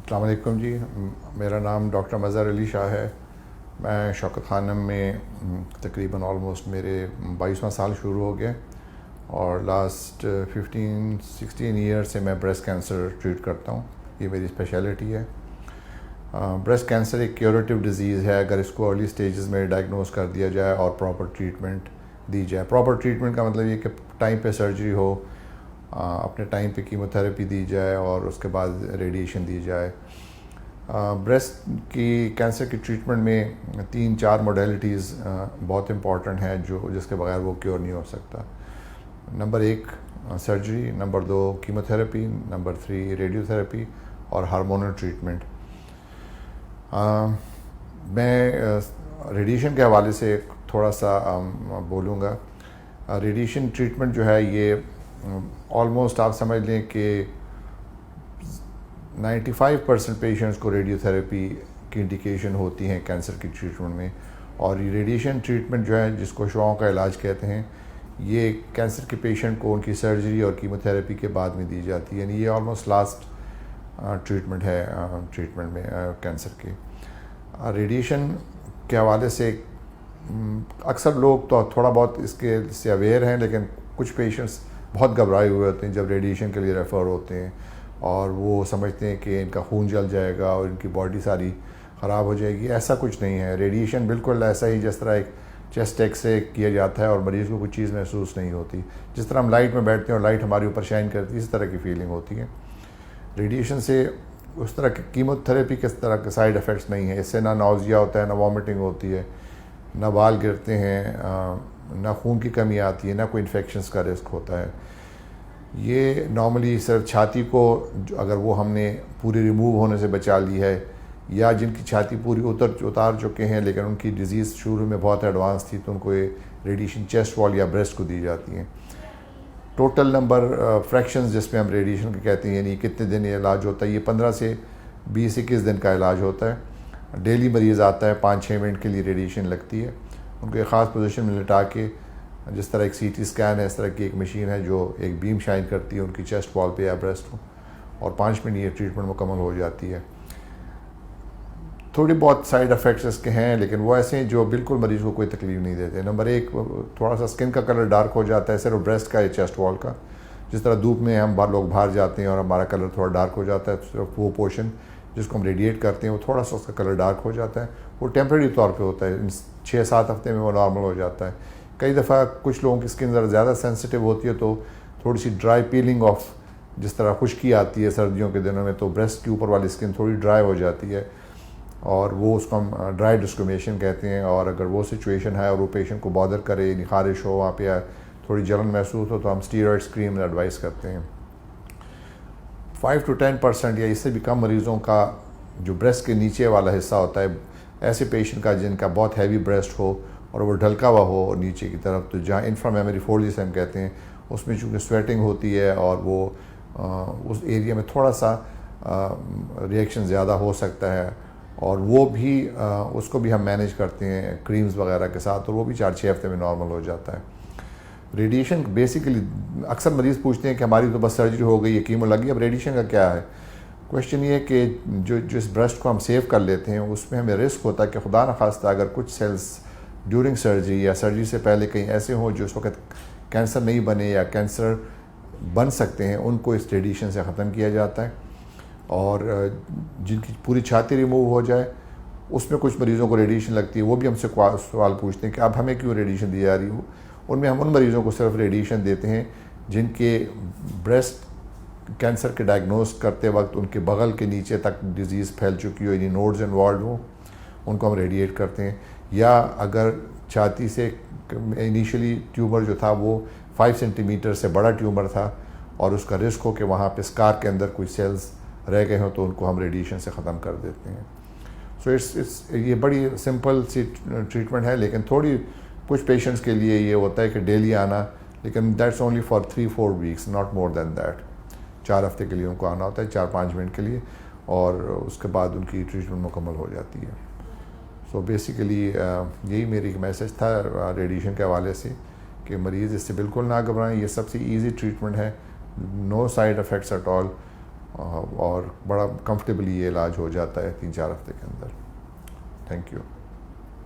अस्सलाम वालेकुम जी। मेरा नाम डॉक्टर मज़हर अली शाह है। मैं शौकत खानम में तकरीबन ऑलमोस्ट मेरे 22वां साल शुरू हो गया और लास्ट 15-16 ईयर से मैं ब्रेस्ट कैंसर ट्रीट करता हूँ। ये मेरी स्पेशलिटी है। ब्रेस्ट कैंसर एक क्यूरेटिव डिज़ीज़ है अगर इसको अर्ली स्टेजेस में डायग्नोस कर दिया जाए और प्रॉपर ट्रीटमेंट दी जाए। प्रॉपर ट्रीटमेंट का मतलब ये कि टाइम पे सर्जरी हो, अपने टाइम पे कीमोथेरेपी दी जाए और उसके बाद रेडिएशन दी जाए। ब्रेस्ट की कैंसर की ट्रीटमेंट में 3-4 मोडेलिटीज़ बहुत इंपॉर्टेंट हैं जो जिसके बगैर वो क्योर नहीं हो सकता। Number 1 surgery, number 2 chemotherapy, number 3 radiotherapy और हार्मोनल ट्रीटमेंट। मैं रेडिएशन के हवाले से थोड़ा सा बोलूँगा। रेडिएशन ट्रीटमेंट जो है ये ऑलमोस्ट आप समझ लें कि 95% पेशेंट्स को रेडियोथेरेपी की इंडिकेशन होती है कैंसर की ट्रीटमेंट में। और ये रेडिएशन ट्रीटमेंट जो है जिसको शुआओं का इलाज कहते हैं, ये कैंसर के पेशेंट को उनकी सर्जरी और कीमोथेरेपी के बाद में दी जाती है। यानी ये ऑलमोस्ट लास्ट ट्रीटमेंट है ट्रीटमेंट में कैंसर के। रेडिएशन के हवाले से अक्सर लोग तो थोड़ा बहुत इसके से अवेयर हैं, लेकिन कुछ पेशेंट्स बहुत घबराए हुए होते हैं जब रेडिएशन के लिए रेफ़र होते हैं और वो समझते हैं कि इनका खून जल जाएगा और इनकी बॉडी सारी ख़राब हो जाएगी। ऐसा कुछ नहीं है। रेडिएशन बिल्कुल ऐसा ही जिस तरह एक चेस्ट एक्सरे किया जाता है और मरीज़ को कुछ चीज़ महसूस नहीं होती। जिस तरह हम लाइट में बैठते हैं और लाइट हमारे ऊपर शाइन करती है, इस तरह की फीलिंग होती है। रेडिएशन से उस तरह की कीमोथेरेपी किस तरह के साइड इफ़ेक्ट्स नहीं है। इससे ना नौजिया होता है, ना वॉमिटिंग होती है, ना बाल गिरते हैं, ना खून की कमी आती है, ना कोई इन्फेक्शंस का रिस्क होता है। ये नॉर्मली सिर्फ छाती को अगर वो हमने पूरी रिमूव होने से बचा ली है, या जिनकी छाती पूरी उतार चुके हैं लेकिन उनकी डिज़ीज़ शुरू में बहुत एडवांस थी, तो उनको ये रेडिएशन चेस्ट वॉल या ब्रेस्ट को दी जाती हैं। टोटल नंबर फ्रैक्शंस जिसमें हम रेडिएशन के कहते हैं, यानी कितने दिन ये इलाज होता है, ये 15 से 20-21 दिन का इलाज होता है। डेली मरीज़ आता है, 5-6 मिनट के लिए रेडिएशन लगती है। उनको एक ख़ास पोजीशन में लिटा के, जिस तरह एक सीटी स्कैन है, इस तरह की एक मशीन है जो एक बीम शाइन करती है उनकी चेस्ट वॉल पे या ब्रेस्ट को, और 5 मिनट ये ट्रीटमेंट मुकम्मल हो जाती है। थोड़ी बहुत साइड इफ़ेक्ट्स इसके हैं, लेकिन वो ऐसे हैं जो बिल्कुल मरीज़ को कोई तकलीफ नहीं देते। नंबर 1, थोड़ा सा स्किन का कलर डार्क हो जाता है, सिर्फ ब्रेस्ट का या चेस्ट वॉल का। जिस तरह धूप में हम लोग बाहर जाते हैं और हमारा कलर थोड़ा डार्क हो जाता है, तो सिर्फ वो पोर्शन जिसको हम रेडिएट करते हैं वो थोड़ा सा उसका कलर डार्क हो जाता है। वो टेम्प्रेरी तौर पे होता है, 6-7 हफ्ते में वो नॉर्मल हो जाता है। कई दफ़ा कुछ लोगों की स्किन ज़रा ज़्यादा सेंसिटिव होती है, तो थोड़ी सी ड्राई पीलिंग ऑफ, जिस तरह खुश्की आती है सर्दियों के दिनों में, तो ब्रेस्ट के ऊपर वाली स्किन थोड़ी ड्राई हो जाती है और वो उसको हम ड्राई डिस्क्रिमिनेशन कहते हैं। और अगर वो सिचुएशन है और वो पेशेंट को बॉदर करे, खारिश हो वहाँ पे या थोड़ी जलन महसूस हो, तो हम स्टीरॉयड क्रीम एडवाइस करते हैं। 5 to 10% या इससे भी कम मरीज़ों का जो ब्रेस्ट के नीचे वाला हिस्सा होता है, ऐसे पेशेंट का जिनका बहुत हैवी ब्रेस्ट हो और वो ढलका हुआ हो और नीचे की तरफ, तो जहाँ इंफ्रामेमरी फोल्ड जिसे हम कहते हैं, उसमें चूँकि स्वेटिंग होती है और वो उस एरिया में थोड़ा सा रिएक्शन ज़्यादा हो सकता है, और वो भी उसको भी हम मैनेज करते हैं क्रीम्स वगैरह के साथ, और वो भी 4-6 हफ्ते में नॉर्मल हो जाता है। रेडिएशन बेसिकली अक्सर मरीज़ पूछते हैं कि हमारी तो बस सर्जरी हो गई है, कीमो लगी, अब रेडिएशन का क्या है। क्वेश्चन ये है कि जो जिस ब्रेस्ट को हम सेव कर लेते हैं उसमें हमें रिस्क होता है कि खुदा न खास्ता अगर कुछ सेल्स ड्यूरिंग सर्जरी या सर्जरी से पहले कहीं ऐसे हों जो उस वक्त कैंसर नहीं बने या कैंसर बन सकते हैं, उनको इस रेडिएशन से ख़त्म किया जाता है। और जिनकी पूरी छाती रिमूव हो जाए, उसमें कुछ मरीज़ों को रेडिएशन लगती है, वो भी हमसे सवाल पूछते हैं कि अब हमें क्यों रेडिएशन दी जा रही हो। उनमें हम उन मरीज़ों को सिर्फ रेडिएशन देते हैं जिनके ब्रेस्ट कैंसर के डायग्नोस करते वक्त उनके बगल के नीचे तक डिज़ीज़ फैल चुकी हो, यानी नोड्स इन्वॉल्व हो, उनको हम रेडिएट करते हैं। या अगर छाती से इनिशियली ट्यूमर जो था वो 5 सेंटीमीटर से बड़ा ट्यूमर था और उसका रिस्क हो कि वहाँ पे स्कार के अंदर कुछ सेल्स रह गए हों, तो उनको हम रेडिएशन से ख़त्म कर देते हैं। सो ये बड़ी सिंपल सी ट्रीटमेंट है, लेकिन थोड़ी कुछ पेशेंट्स के लिए ये होता है कि डेली आना, लेकिन that's only for 3-4 weeks, not more than that. 4 हफ्ते के लिए उनको आना होता है, 4-5 मिनट के लिए, और उसके बाद उनकी ट्रीटमेंट मुकम्मल हो जाती है। सो बेसिकली यही मेरी मैसेज था रेडिएशन के हवाले से कि मरीज़ इससे बिल्कुल ना घबराएं। ये सबसे ईजी ट्रीटमेंट है, no side effects at all. और बड़ा कंफर्टेबली ये इलाज हो जाता है 3-4 हफ्ते के अंदर। Thank you.